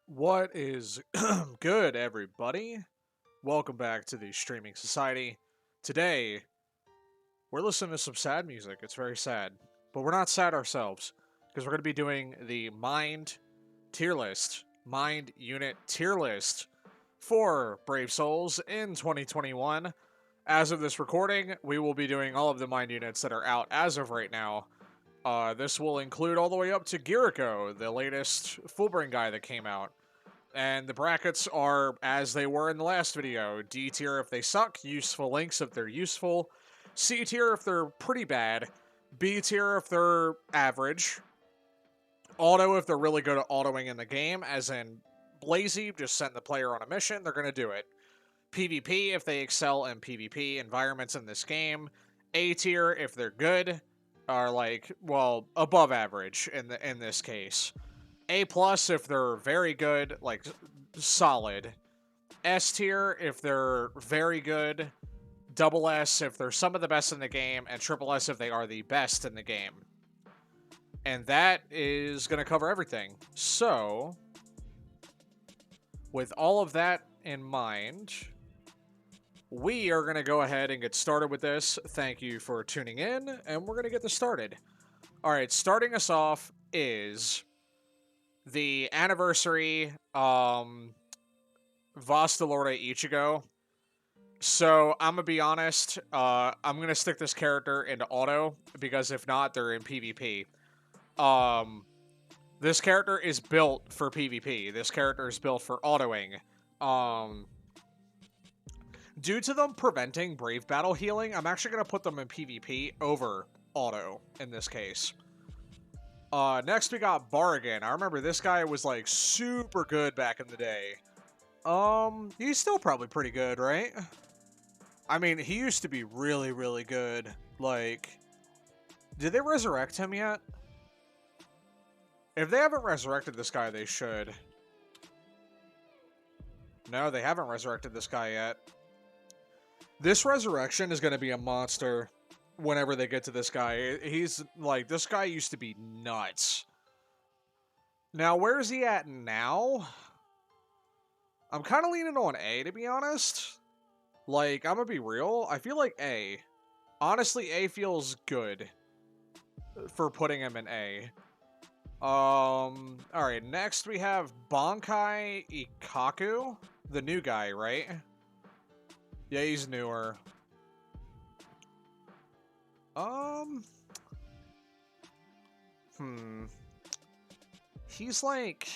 What is good, everybody? Welcome back to the Streaming Society. Today, we're listening to some sad music. It's very sad. But we're not sad ourselves, because we're going to be doing the Mind Unit Tier List for Brave Souls in 2021. As of this recording, we will be doing all of the Mind Units that are out as of right now. This will include all the way up to Giriko, the latest Fullbring guy that came out. And the brackets are as they were in the last video. D tier if they suck, useful links if they're useful, C tier if they're pretty bad, B tier if they're average, auto if they're really good at autoing in the game, as in lazy, just send the player on a mission, they're going to do it. PvP if they excel in PvP environments in this game, A tier if they're good, are like, well, above average in this case. A plus if they're very good, like solid. S tier if they're very good. Double S if they're some of the best in the game, and triple S if they are the best in the game. And that is going to cover everything. So, with all of that in mind, we are going to go ahead and get started with this. Thank you for tuning in, and we're going to get this started. Alright, starting us off is the anniversary Vas De Lorte Ichigo. So I'm gonna be honest, I'm gonna stick this character into auto, because if not, they're in PvP. This character is built for PvP. This character is built for autoing. Due to them preventing Brave Battle healing, I'm actually gonna put them in PvP over auto in this case. Next we got Bargain. I remember this guy was like super good back in the day. He's still probably pretty good, right? I mean, he used to be really, really good. Like, did they resurrect him yet? If they haven't resurrected this guy, they should. No, they haven't resurrected this guy yet. This resurrection is going to be a monster whenever they get to this guy. He's, like, this guy used to be nuts. Now, where is he at now? I'm kind of leaning on A, to be honest. Like, I'm gonna be real. I feel like A. Honestly, A feels good for putting him in A. Alright, next we have Bonkai Ikaku. The new guy, right? Yeah, he's newer. He's like...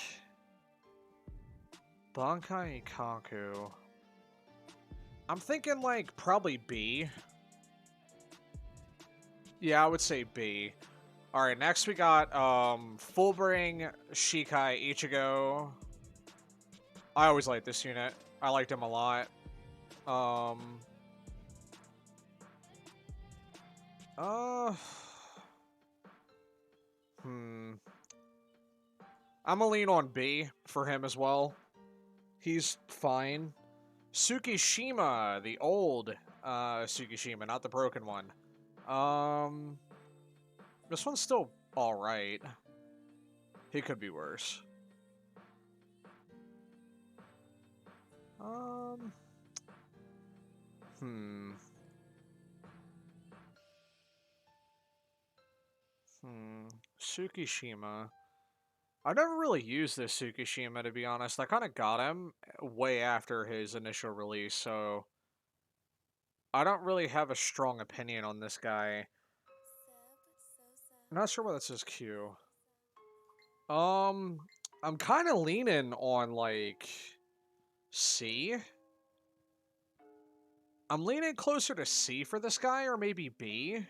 Bonkai Ikaku. I'm thinking, like, probably B. Yeah, I would say B. Alright, next we got, Fullbring Shikai Ichigo. I always liked this unit. I liked him a lot. I'm gonna lean on B for him as well. He's fine. Tsukishima, the old Tsukishima, not the broken one. This one's still alright. He could be worse. Tsukishima. I've never really used this Tsukishima, to be honest. I kind of got him way after his initial release, so I don't really have a strong opinion on this guy. I'm not sure why that says Q. I'm kind of leaning on, like, C. I'm leaning closer to C for this guy, or maybe B.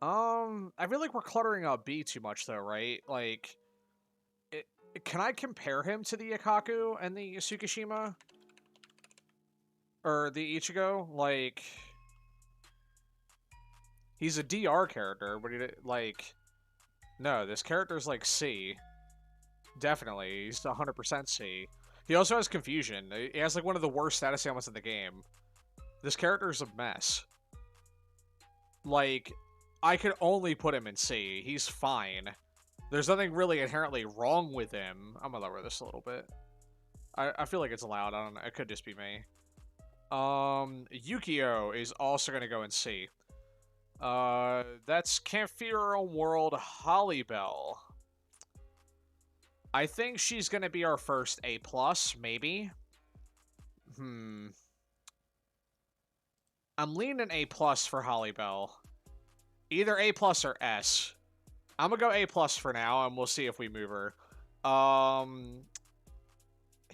I feel like we're cluttering up B too much, though, right? Like, can I compare him to the Ikaku and the Tsukishima? Or the Ichigo? Like, he's a DR character, but he, like, no, this character's like C. Definitely, he's 100% C. He also has Confusion. He has, like, one of the worst status ailments in the game. This character's a mess. Like, I could only put him in C. He's fine. There's nothing really inherently wrong with him. I'm gonna lower this a little bit. I feel like it's loud. I don't know. It could just be me. Yukio is also gonna go in C. That's Campfire World Hollybell. I think she's gonna be our first A+, maybe. I'm leaning A+ for Hollybell. Either A+ or S. I'm gonna go A+ for now, and we'll see if we move her.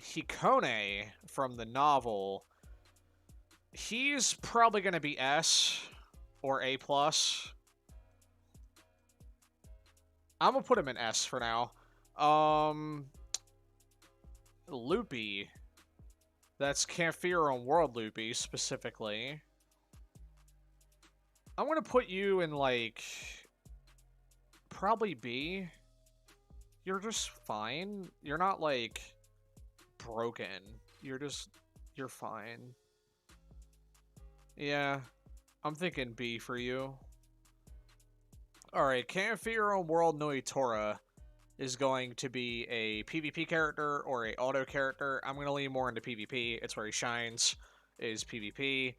Hikone from the novel. He's probably gonna be S or A+. I'm gonna put him in S for now. Loopy. That's Campfire on World Loopy, specifically. I'm gonna put you in, like, probably B. You're just fine. You're not, like, broken. You're fine. Yeah, I'm thinking B for you. Alright, Campfire on World Noitora is going to be a PvP character or a auto character. I'm going to lean more into PvP. It's where he shines, is PvP.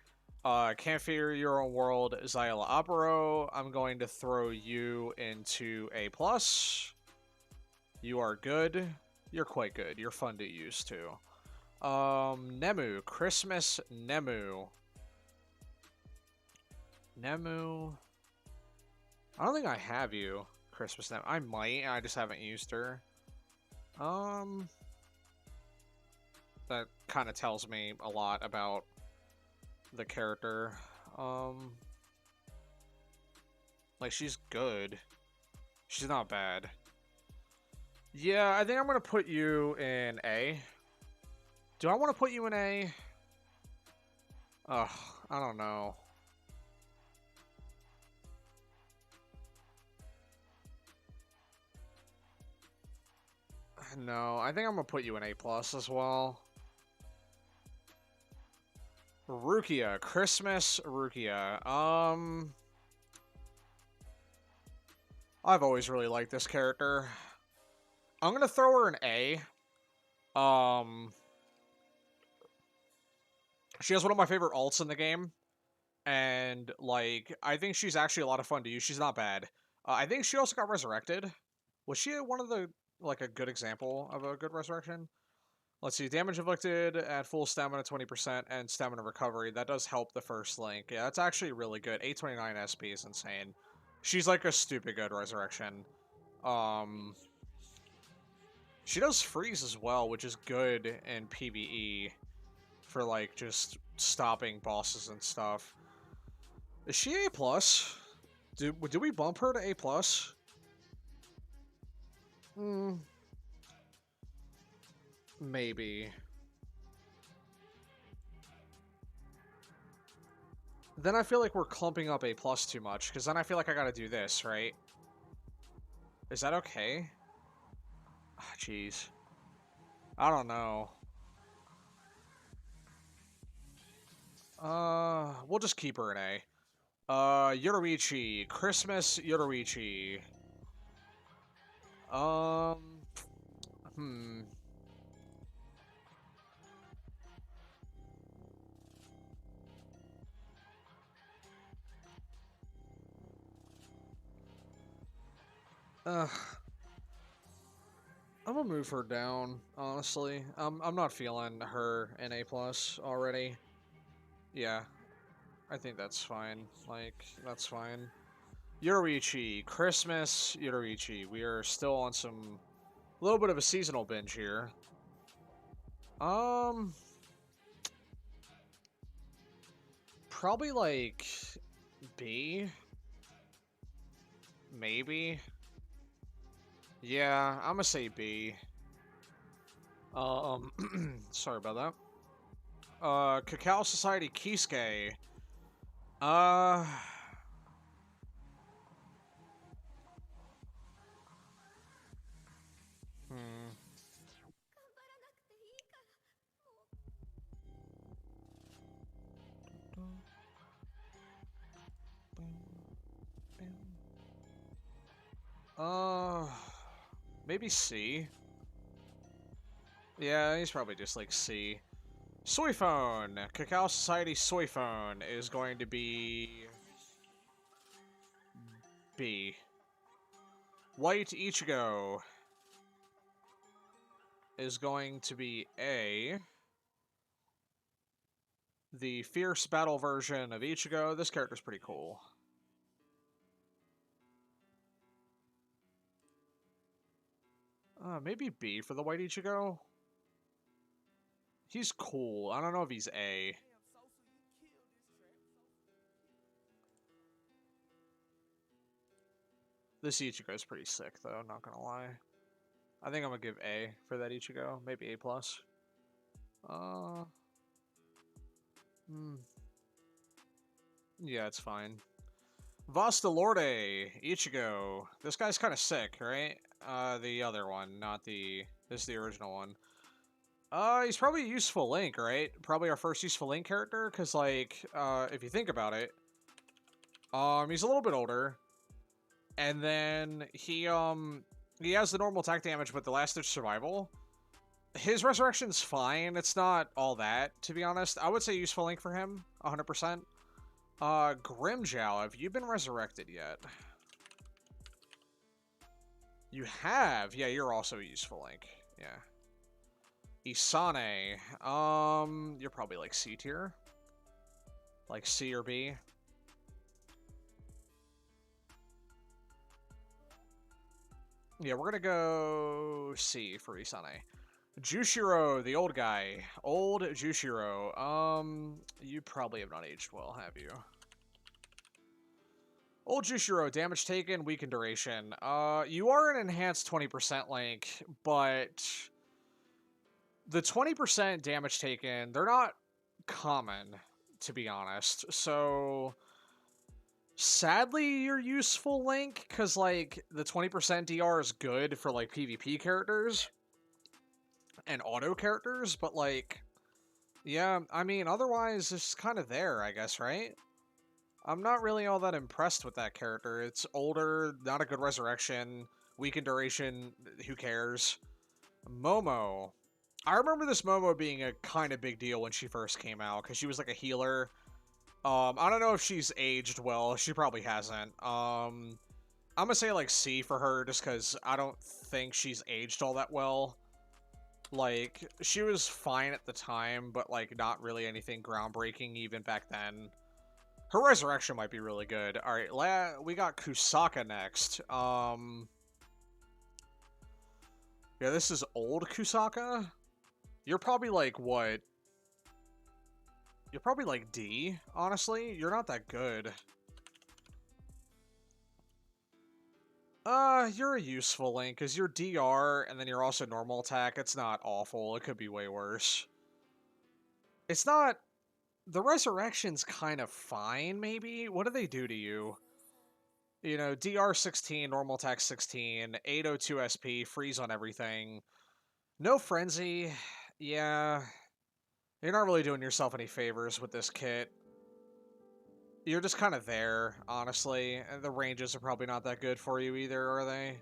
Campfire Euro World Zyla Opero. I'm going to throw you into A+. You are good. You're quite good. You're fun to use, too. Nemu. Christmas Nemu. Nemu. I don't think I have you. Christmas Nemu. I might. I just haven't used her. That kind of tells me a lot about the character. Like, she's good. She's not bad. Yeah, I think I'm going to put you in A. Do I want to put you in A? Ugh, I don't know. No, I think I'm going to put you in A+ as well. Rookia. Christmas Rookia. I've always really liked this character. I'm going to throw her in A. She has one of my favorite ults in the game. And, like, I think she's actually a lot of fun to use. She's not bad. I think she also got resurrected. Was she one of the, like, a good example of a good resurrection? Let's see. Damage inflicted at full stamina 20% and stamina recovery. That does help the first link. Yeah, that's actually really good. 829 SP is insane. She's, like, a stupid good resurrection. She does freeze as well, which is good in PvE for, like, just stopping bosses and stuff. Is she A+? Do we bump her to A+? Maybe. Then I feel like we're clumping up A+ too much, because then I feel like I gotta do this, right? Is that okay? Jeez. I don't know. We'll just keep her in A. Yoruichi. Christmas Yoruichi. I'm gonna move her down, honestly. I'm not feeling her in A+ already. Yeah, I think that's fine. Like, that's fine. Yoruichi. Christmas Yoruichi. We are still on some... a little bit of a seasonal binge here. Probably, like, B? Maybe? Yeah, I'm gonna say B. Sorry about that. Cacao Society Kisuke. maybe C. Yeah, he's probably just like C. Soy Phone. Cacao Society Soy Phone is going to be B. White Ichigo is going to be A. The Fierce Battle version of Ichigo. This character's pretty cool. Maybe B for the White Ichigo. He's cool. I don't know if he's A. This Ichigo's pretty sick, though, not gonna lie. I think I'm gonna give A for that Ichigo. Maybe A+. Yeah, it's fine. Vas De Lorte Ichigo. This guy's kind of sick, right? The other one, not the... This is the original one. He's probably a useful Link, right? Probably our first useful Link character, because, like, if you think about it, he's a little bit older, and then he has the normal attack damage, but the last-ditch survival. His resurrection's fine. It's not all that, to be honest. I would say useful Link for him, 100%. Grimjow, have you been resurrected yet? You have? Yeah, you're also a useful Link. Yeah. Isane, you're probably like C tier. Like C or B. Yeah, we're gonna go C for Isane. Juichiro, the old guy. Old Juichiro. You probably have not aged well, have you? Old Juichiro, damage taken, weakened duration. You are an enhanced 20% Link, but the 20% damage taken, they're not common, to be honest. So, sadly, you're useful Link, because, like, the 20% DR is good for, like, PvP characters and auto characters, but, like, yeah, I mean, otherwise, it's kind of there, I guess, right? I'm not really all that impressed with that character. It's older, not a good resurrection, weakened duration, who cares? Momo. I remember this Momo being a kind of big deal when she first came out, because she was like a healer. I don't know if she's aged well. She probably hasn't. I'm gonna say like C for her, just because I don't think she's aged all that well. Like, she was fine at the time, but like not really anything groundbreaking even back then. Her resurrection might be really good. Alright, we got Kusaka next. Yeah, this is old Kusaka. You're probably like, what? You're probably like D, honestly. You're not that good. You're a useful Link, because you're DR, and then you're also normal attack. It's not awful. It could be way worse. It's not... The resurrection's kind of fine, maybe? What do they do to you? You know, DR 16, normal attack 16, 802 SP, freeze on everything. No frenzy. Yeah. You're not really doing yourself any favors with this kit. You're just kind of there, honestly. And the ranges are probably not that good for you either, are they?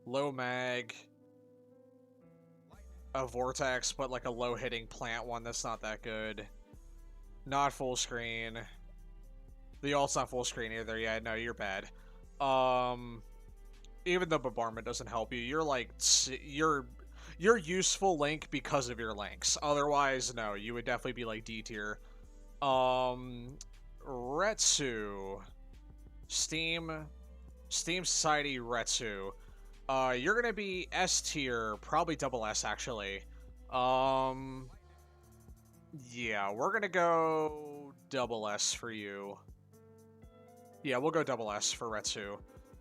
Low mag. A vortex, but like a low-hitting plant one that's not that good. Not full screen. The ult's not full screen either. Yeah, no, you're bad. Even though bombardment doesn't help you, you're like... You're useful Link because of your links. Otherwise, no, you would definitely be like D tier. Retsu. Steam Society Retsu. You're gonna be S tier, probably double S actually. Yeah, we're gonna go double S for you. Yeah, we'll go double S for Retsu.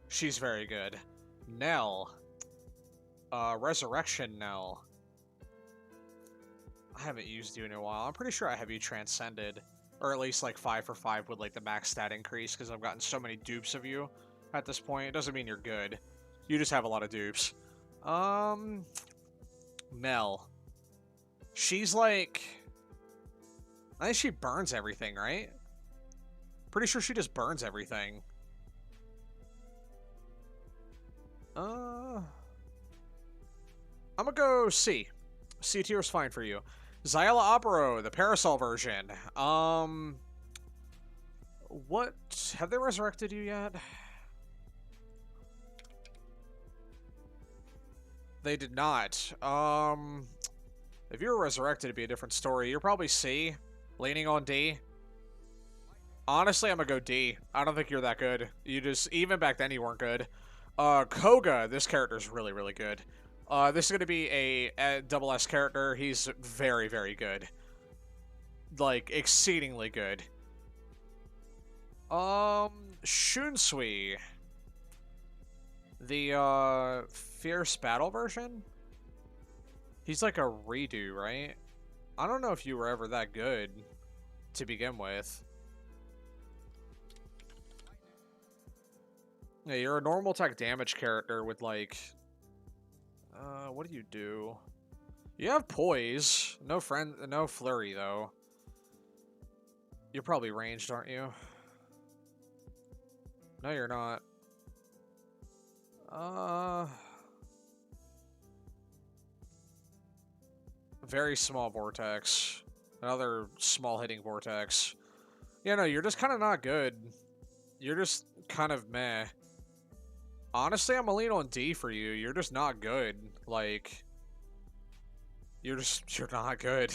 She's very good. Nell. Resurrection Nell. I haven't used you in a while. I'm pretty sure I have you transcended. Or at least like 5 for 5 with like the max stat increase, because I've gotten so many dupes of you at this point. It doesn't mean you're good. You just have a lot of dupes. Nell. She's like... I think she burns everything, right? Pretty sure she just burns everything. I'm gonna go C. C tier is fine for you. Xyla Opero, the Parasol version. What? Have they resurrected you yet? They did not. If you were resurrected, it'd be a different story. You're probably C, leaning on D. Honestly, I'm gonna go D. I don't think you're that good. You just, even back then, you weren't good. Koga, this character's really, really good. This is gonna be a double S character. He's very, very good. Like, exceedingly good. Shunsui. The, Fierce Battle version? He's like a redo, right? I don't know if you were ever that good to begin with. Yeah, you're a normal tech damage character with like... what do you do? You have poise. No flurry, though. You're probably ranged, aren't you? No, you're not. Very small vortex. Another small hitting vortex. Yeah, no, you're just kind of not good. You're just kind of meh. Honestly, I'm gonna lean on D for you. You're just not good. Like, you're not good.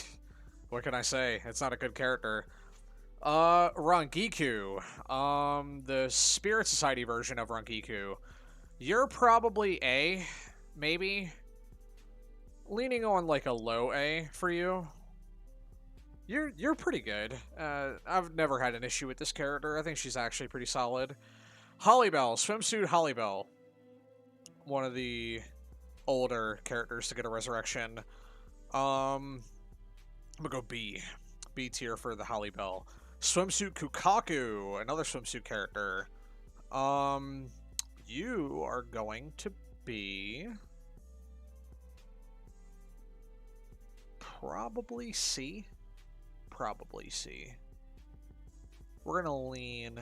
What can I say? It's not a good character. Rangiku. The Spirit Society version of Rangiku. You're probably A, maybe. Leaning on like a low A for you. You're pretty good. I've never had an issue with this character. I think she's actually pretty solid. Hollybell, Swimsuit Hollybell. One of the older characters to get a resurrection. I'm gonna go B. B tier for the Hollybell. Swimsuit Kukaku, another swimsuit character. You are going to be probably C. Probably C. We're gonna lean.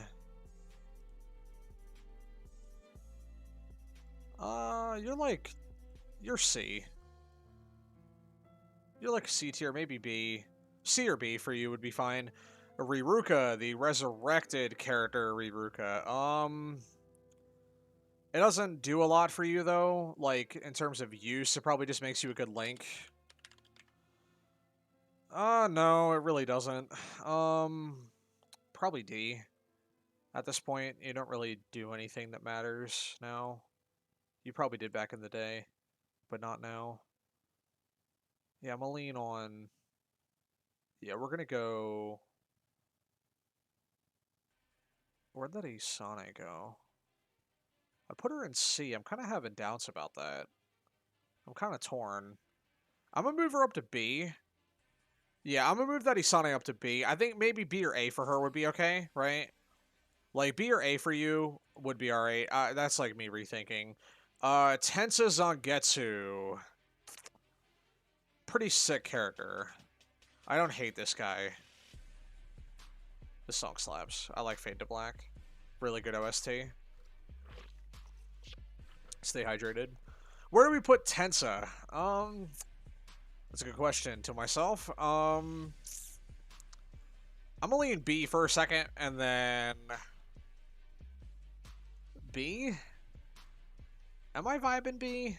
You're C. You're like C tier, maybe B. C or B for you would be fine. Ryruka, the resurrected character Ryruka. It doesn't do a lot for you though. Like in terms of use, it probably just makes you a good link. No, it really doesn't. Probably D. At this point, you don't really do anything that matters now. You probably did back in the day, but not now. Yeah, I'm gonna lean on... Yeah, we're gonna go... Where'd that Isane go? I put her in C. I'm kind of having doubts about that. I'm kind of torn. I'm gonna move her up to B. Yeah, I'm gonna move that Isane up to B. I think maybe B or A for her would be okay, right? Like, B or A for you would be alright. That's like me rethinking. Tensa Zonketsu. Pretty sick character. I don't hate this guy. This song slaps. I like Fade to Black. Really good OST. Stay hydrated. Where do we put Tensa? That's a good question to myself. I'm gonna lean B for a second, and then... B? Am I vibing B?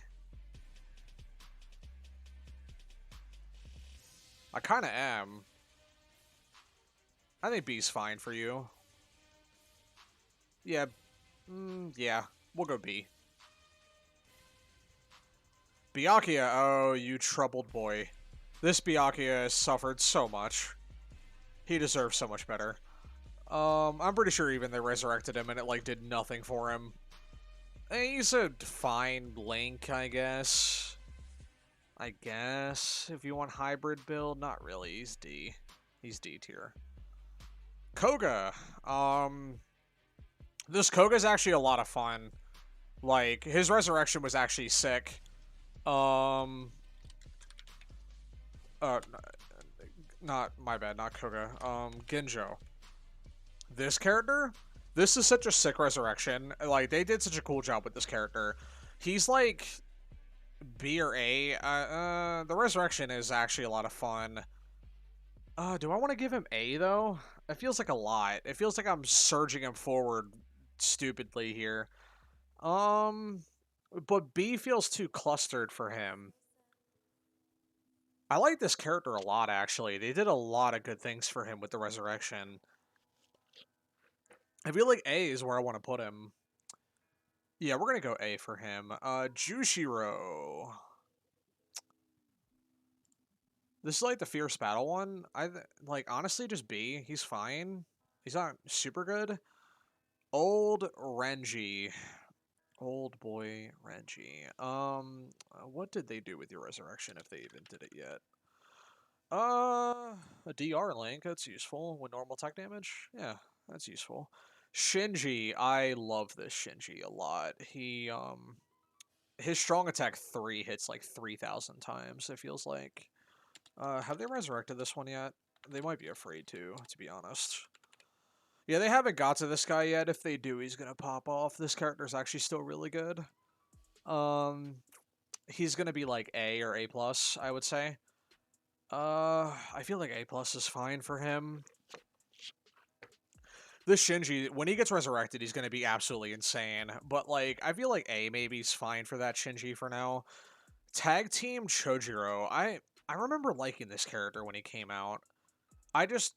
I kind of am. I think B's fine for you. Yeah. Yeah. We'll go B. Byakuya, oh, you troubled boy. This Byakuya has suffered so much. He deserves so much better. I'm pretty sure even they resurrected him and it, like, did nothing for him. He's a fine Link, I guess. If you want hybrid build, not really. He's D. He's D tier. Koga. This Koga's actually a lot of fun. Like, his resurrection was actually sick. Not, my bad, not Koga. Ginjo. This character, this is such a sick resurrection. Like, they did such a cool job with this character. He's like B or A. The Resurrection is actually a lot of fun. Do I want to give him A, though? It feels like a lot. It feels like I'm surging him forward stupidly here. But B feels too clustered for him. I like this character a lot, actually. They did a lot of good things for him with the Resurrection. I feel like A is where I want to put him. Yeah, we're gonna go A for him. Juichiro. This is like the Fierce Battle one. Like, honestly, just B. He's fine. He's not super good. Old Renji. Old boy Renji. What did they do with your Resurrection if they even did it yet? A DR link, that's useful. With normal attack damage? Yeah, that's useful. Shinji, I love this Shinji a lot. His strong attack 3 hits like 3,000 times, it feels like. Have they resurrected this one yet? They might be afraid to be honest. Yeah, they haven't got to this guy yet. If they do, he's gonna pop off. This character's actually still really good. He's gonna be like A or A+, I would say. I feel like A+ is fine for him. This Shinji, when he gets resurrected, he's gonna be absolutely insane. But, like, I feel like A maybe is fine for that Shinji for now. Tag Team Chojiro. I remember liking this character when he came out. I just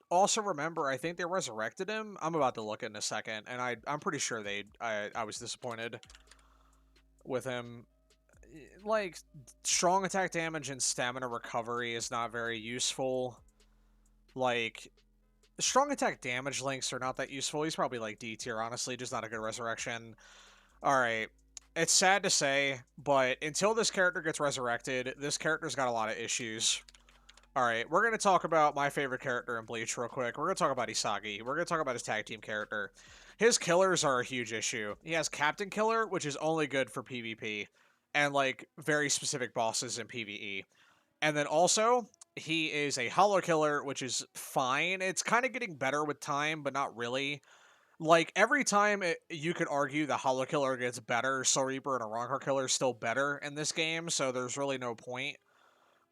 also remember, I think they resurrected him. I'm about to look in a second, and I'm pretty sure I was disappointed with him. Like, strong attack damage and stamina recovery is not very useful. Like, strong attack damage links are not that useful. He's probably like D tier, honestly, just not a good resurrection. Alright, it's sad to say, but until this character gets resurrected, this character's got a lot of issues. Alright, we're going to talk about my favorite character in Bleach real quick. We're going to talk about Isagi. We're going to talk about his tag team character. His killers are a huge issue. He has Captain Killer, which is only good for PvP, and, like, very specific bosses in PvE. And then also, he is a Hollow Killer, which is fine. It's kind of getting better with time, but not really. Like, every time you could argue the Hollow Killer gets better, Soul Reaper and a Rancor Killer is still better in this game, so there's really no point.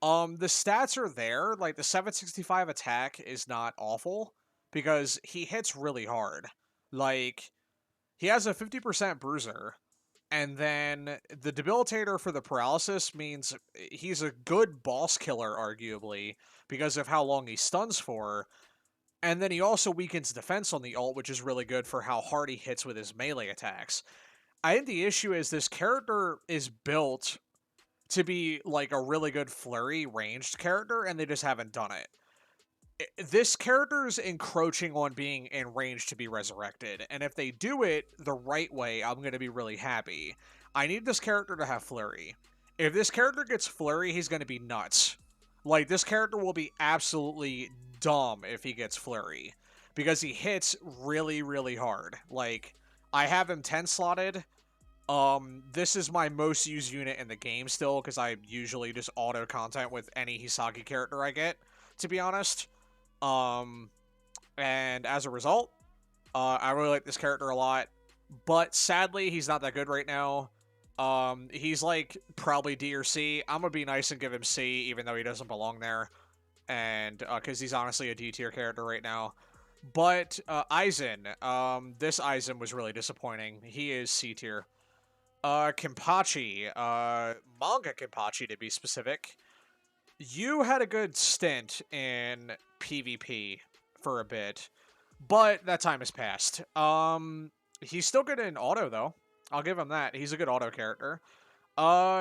The stats are there. Like, the 765 attack is not awful, because he hits really hard. Like, he has a 50% bruiser, and then the debilitator for the paralysis means he's a good boss killer, arguably, because of how long he stuns for. And then he also weakens defense on the ult, which is really good for how hard he hits with his melee attacks. I think the issue is this character is built to be like a really good flurry ranged character, and they just haven't done it. This character's encroaching on being in range to be resurrected, and if they do it the right way, I'm going to be really happy. I need this character to have flurry. If this character gets flurry, he's going to be nuts. Like, this character will be absolutely dumb if he gets flurry, because he hits really, really hard. Like, I have him 10 slotted. This is my most used unit in the game still, because I usually just auto content with any Hisagi character I get, to be honest. And as a result, I really like this character a lot, but sadly, he's not that good right now. He's like probably D or C. I'm gonna be nice and give him C, even though he doesn't belong there, and because he's honestly a D tier character right now. But Eisen, this Eisen was really disappointing. He is C tier. Kenpachi, Manga Kenpachi to be specific. You had a good stint in PvP for a bit, but that time has passed. He's still good in auto, though. I'll give him that. He's a good auto character.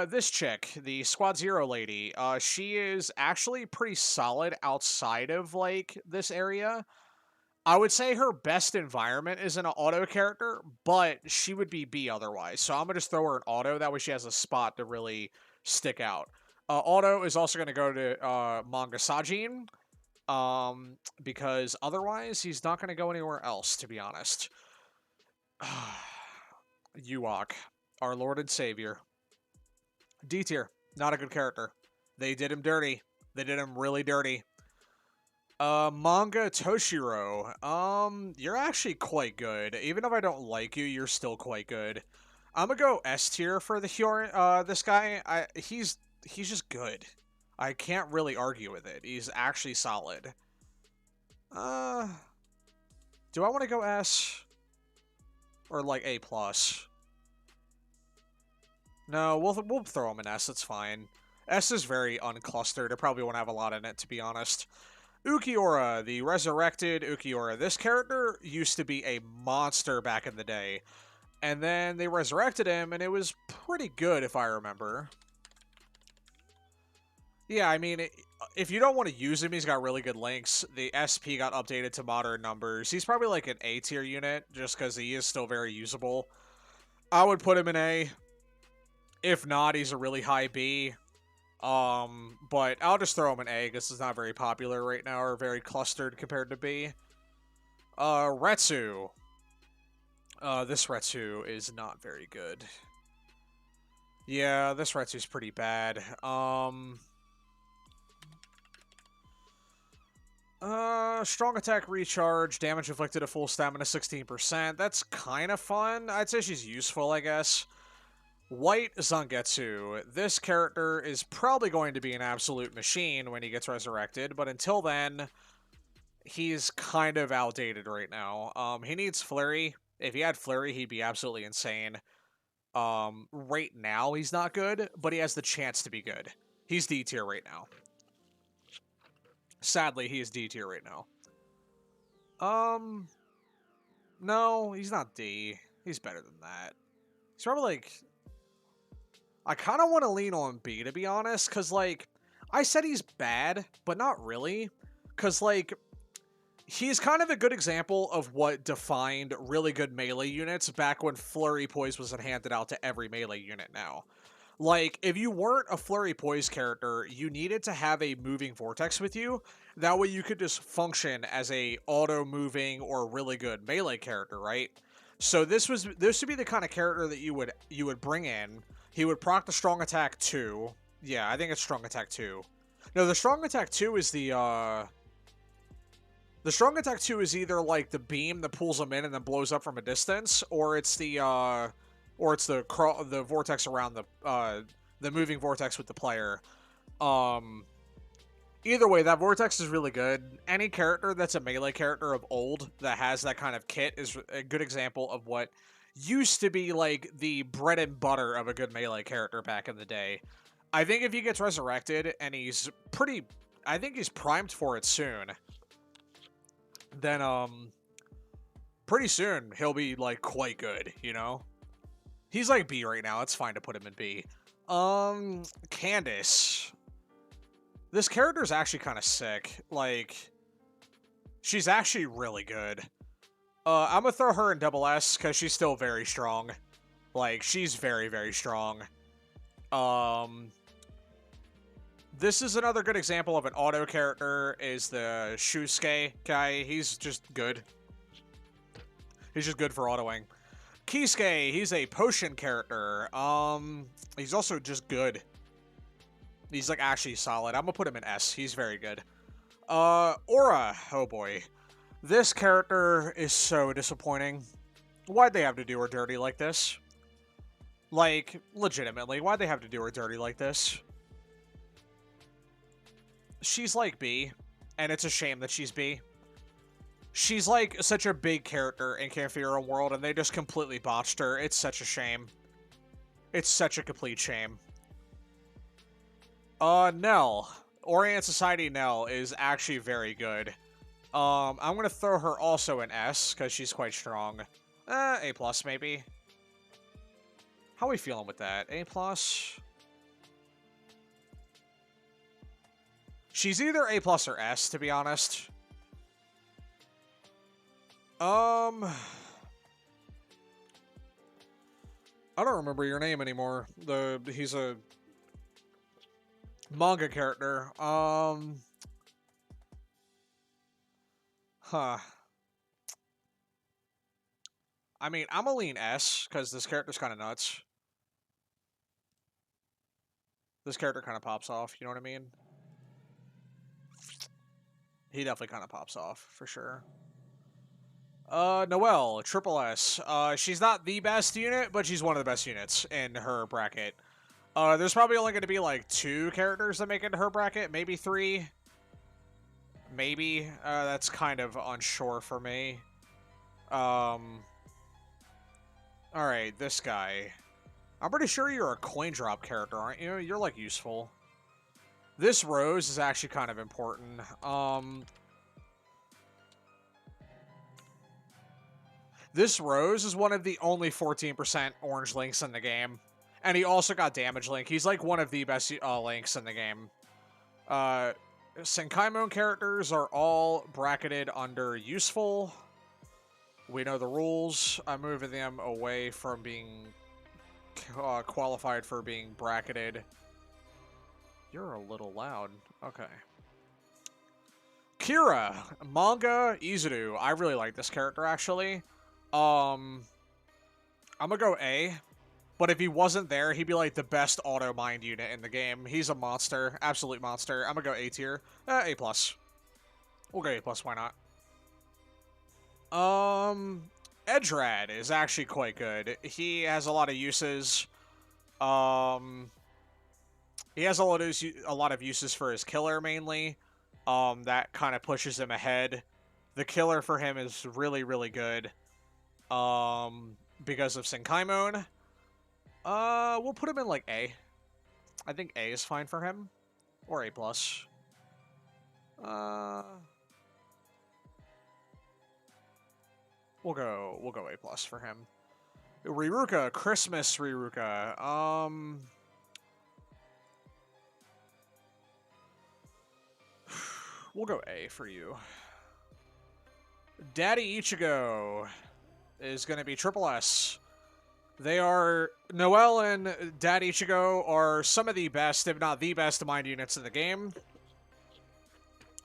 This chick, the Squad Zero lady, she is actually pretty solid outside of, like, this area. I would say her best environment is an auto character, but she would be B otherwise. So I'm going to just throw her an auto. That way she has a spot to really stick out. Auto is also going to go to Manga Sajin, because otherwise he's not going to go anywhere else, to be honest. Uok, our Lord and Savior. D tier, not a good character. They did him dirty. They did him really dirty. Manga Toshiro. You're actually quite good. Even if I don't like you, you're still quite good. I'm gonna go S tier for this guy. He's just good. I can't really argue with it. He's actually solid. Uh, do I want to go S or like A plus? No, we'll throw him an S. It's fine. S is very unclustered. It probably won't have a lot in it, to be honest. Ukiyora, the resurrected Ukiyora. This character used to be a monster back in the day. And then they resurrected him, and it was pretty good, if I remember. Yeah, I mean, if you don't want to use him, he's got really good links. The SP got updated to modern numbers. He's probably like an A tier unit, just because he is still very usable. I would put him in A. If not, he's a really high B. But I'll just throw him in A, because it's not very popular right now, or very clustered compared to B. Retsu. This Retsu is not very good. Yeah, this Retsu's pretty bad. Strong attack recharge, damage inflicted at full stamina 16%. That's kind of fun. I'd say she's useful, I guess. White Zonketsu. This character is probably going to be an absolute machine when he gets resurrected, but until then, he's kind of outdated right now. He needs Flurry. If he had Flurry, he'd be absolutely insane. Right now, he's not good, but he has the chance to be good. He's D tier right now. Sadly, he is D tier right now. No, he's not D. He's better than that. He's probably like... I kind of want to lean on B, to be honest, because, like, I said he's bad, but not really. Because, like, he's kind of a good example of what defined really good melee units back when Flurry Poise wasn't handed out to every melee unit now. Like, if you weren't a Flurry Poise character, you needed to have a moving vortex with you. That way you could just function as a auto-moving or really good melee character, right? So this would be the kind of character that you would bring in. He would proc the Strong Attack 2. Yeah, I think it's Strong Attack 2. No, the Strong Attack 2 is the Strong Attack 2 is either, like, the beam that pulls him in and then blows up from a distance, or it's the vortex around the moving vortex with the player. Either way, that vortex is really good. Any character that's a melee character of old that has that kind of kit is a good example of what used to be, like, the bread and butter of a good melee character back in the day. I think if he gets resurrected, and I think he's primed for it soon, then, pretty soon, he'll be, like, quite good, you know? He's, like, B right now. It's fine to put him in B. Candice. This character's actually kind of sick. Like, she's actually really good. I'm gonna throw her in double S, because she's still very strong. Like, she's very, very strong. This is another good example of an auto character, is the Shusuke guy. He's just good. He's just good for autoing. Kisuke, he's a potion character. He's also just good. He's, like, actually solid. I'm gonna put him in S. He's very good. Aura. Oh, boy. This character is so disappointing. Why'd they have to do her dirty like this? Like, legitimately, why'd they have to do her dirty like this? She's, like, B, and it's a shame that she's B. She's, like, such a big character in Canfiro World, and they just completely botched her. It's such a shame. It's such a complete shame. Nell. Orient Society Nell is actually very good. I'm gonna throw her also in S, because she's quite strong. A+, maybe. How are we feeling with that? A+? She's either A+ or S, to be honest. I don't remember your name anymore. He's a manga character. Huh. I mean, I'm gonna lean S, because this character's kind of nuts. This character kind of pops off, you know what I mean? He definitely kind of pops off, for sure. Noelle, Triple S. She's not the best unit, but she's one of the best units in her bracket. There's probably only going to be like 2 characters that make it into her bracket, maybe 3. Maybe. That's kind of unsure for me. Alright, this guy. I'm pretty sure you're a coin drop character, aren't you? You're, like, useful. This rose is actually kind of important. This rose is one of the only 14% orange links in the game. And he also got damage link. He's, like, one of the best links in the game. Senkaimon characters are all bracketed under useful. We know the rules. I'm moving them away from being qualified for being bracketed. You're a little loud. Okay. Kira, Manga Izudu. I really like this character, actually. I'm gonna go A. But if he wasn't there, he'd be like the best auto mind unit in the game. He's a monster. Absolute monster. I'm gonna go A tier. A+. We'll go A+, why not? Edrad is actually quite good. He has a lot of uses. He has a lot of uses for his killer, mainly. That kind of pushes him ahead. The killer for him is really, really good. Because of Senkaimon. We'll put him in, like, A. I think A is fine for him. Or A+. We'll go A+ for him. Ryruka, Christmas Ryruka. We'll go A for you. Daddy Ichigo is going to be Triple S. They are... Noelle and Daddy Ichigo are some of the best, if not the best, mind units in the game.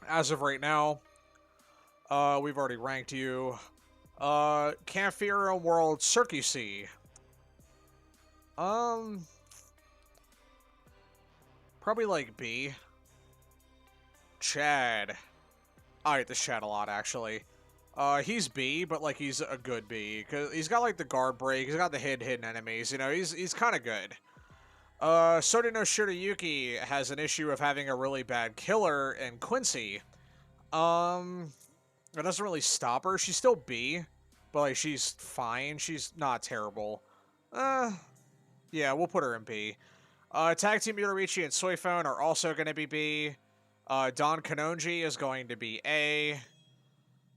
As of right now. We've already ranked you. Campfire World Circusi. Probably like B. Chad. I like this Chad a lot, actually. He's B, but, like, he's a good B. Cause he's got, like, the guard break. He's got the hidden enemies. You know, he's kind of good. Soda no Shirayuki has an issue of having a really bad killer in Quincy. It doesn't really stop her. She's still B, but, like, she's fine. She's not terrible. Yeah, we'll put her in B. Tag Team Yoruichi and Soifone are also going to be B. Don Kanonji is going to be A.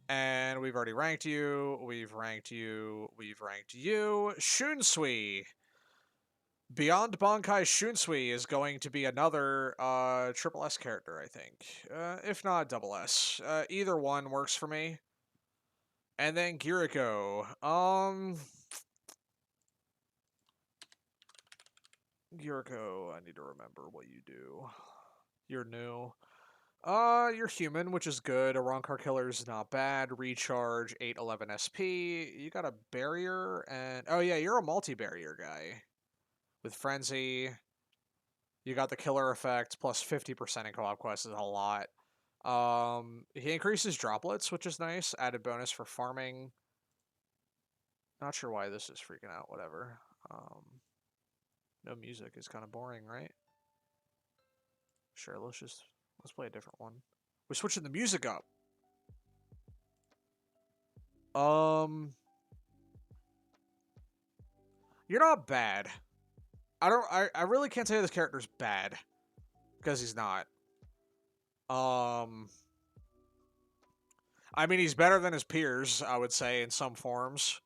And we've already ranked you. We've ranked you. We've ranked you. Shunsui. Beyond Bonkai Shunsui is going to be another Triple S character, I think. If not Double S. Either one works for me. And then Giriko. Giriko, I need to remember what you do. You're new. You're human, which is good. A Rancor Killer is not bad. Recharge, 811 SP. You got a barrier, and... Oh, yeah, you're a multi-barrier guy. With Frenzy. You got the killer effect, plus 50% in co-op quests is a lot. He increases droplets, which is nice. Added bonus for farming. Not sure why this is freaking out, whatever. No music is kind of boring, right? Sure, let's play a different one. We're switching the music up. You're not bad. I really can't say this character's bad. Because he's not. I mean, he's better than his peers, I would say, in some forms.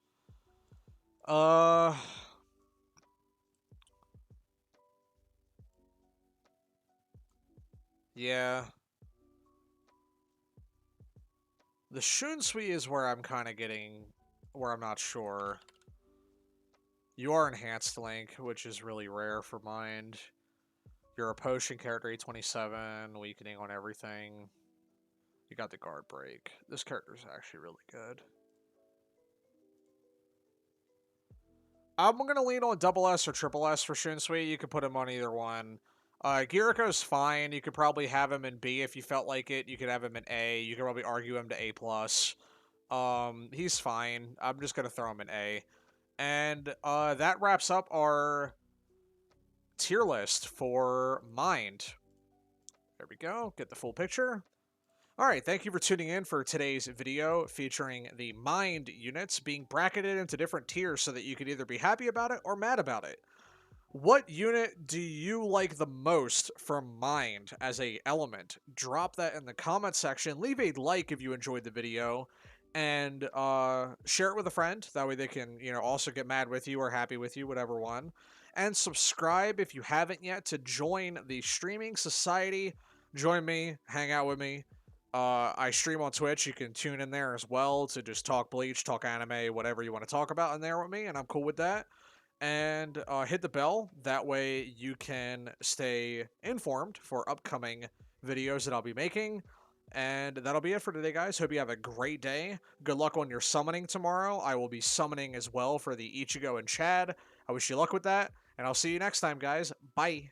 Yeah. The Shunsui is where I'm kind of getting... Where I'm not sure. You are Enhanced Link, which is really rare for Mind. You're a Potion character, 827, weakening on everything. You got the guard break. This character's actually really good. I'm going to lean on Double S or Triple S for Shunsui. You could put him on either one. Giriko's fine. You could probably have him in B if you felt like it. You could have him in A. You could probably argue him to A+. He's fine. I'm just gonna throw him an A. And that wraps up our tier list for Mind. There we go. Get the full picture. All right, thank you for tuning in for today's video featuring the Mind units being bracketed into different tiers so that you can either be happy about it or mad about it. What unit do you like the most from Mind as a element? Drop that in the comment section. Leave a like if you enjoyed the video, and share it with a friend. That way they can, also get mad with you or happy with you, whatever one. And subscribe if you haven't yet to join the streaming society. Join me, hang out with me. I stream on Twitch. You can tune in there as well to just talk Bleach, talk anime, whatever you want to talk about in there with me, and I'm cool with that. And hit the bell. That way you can stay informed for upcoming videos that I'll be making. And that'll be it for today, guys. Hope you have a great day. Good luck on your summoning tomorrow. I will be summoning as well for the Ichigo and Chad. I wish you luck with that. And I'll see you next time, guys. Bye.